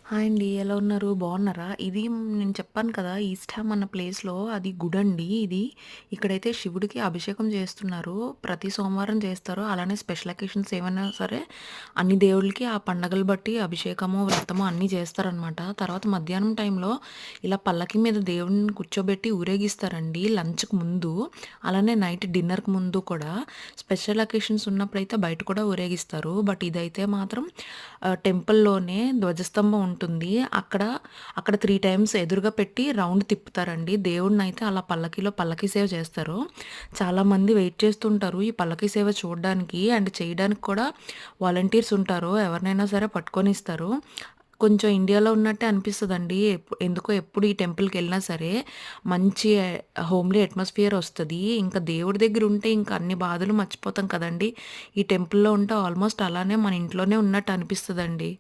Hi అండి. ఎలా ఉన్నారు? బాగున్నారా? ఇది నేను చెప్పాను కదా! ఈస్ట్ హామ్ అన్న ప్లేస్‌లో అది గుడండి ఇది. ఇక్కడైతే శివుడికి అభిషేకం చేస్తున్నారు. ప్రతి సోమవారం చేస్తారు. అలానే స్పెషల్ అకేషన్స్ ఏమైనా సరే అన్ని దేవుళ్ళకి ఆ పండగలు బట్టి అభిషేకము, వ్రతము అన్నీ చేస్తారనమాట. తర్వాత మధ్యాహ్నం టైంలో ఇలా పల్లకి మీద దేవుడిని కూర్చోబెట్టి ఊరేగిస్తారండి లంచ్‌కి ముందు. అలానే నైట్ డిన్నర్‌కి ముందు కూడా. స్పెషల్ అకేషన్స్ ఉన్నప్పుడైతే బయట కూడా ఊరేగిస్తారు. బట్ ఇదైతే మాత్రం టెంపుల్‌లోనే ధ్వజస్తంభం ఉంటుంది. అక్కడ 3 టైమ్స్ ఎదురుగా పెట్టి రౌండ్ తిప్పుతారండి. దేవుడినైతే అలా పల్లకీలో పల్లకీ సేవ చేస్తారు. చాలామంది వెయిట్ చేస్తుంటారు ఈ పల్లకీ సేవ చూడడానికి అండ్ చేయడానికి కూడా వాలంటీర్స్ ఉంటారు. ఎవరినైనా సరే పట్టుకొనిస్తారు. కొంచెం ఇండియాలో ఉన్నట్టే అనిపిస్తదండి. ఎందుకో ఎప్పుడు ఈ టెంపుల్‌కెళ్ళినా సరే మంచి హోమ్లీ అట్మాస్ఫియర్ ఒస్తది. ఇంకా దేవుడి దగ్గర ఉంటే ఇంకా అన్ని బాధలు మర్చిపోతాం కదండీ! ఈ టెంపుల్‌లో ఉంటే ఆల్మోస్ట్ అలానే మన ఇంట్లోనే ఉన్నట్టు అనిపిస్తదండి.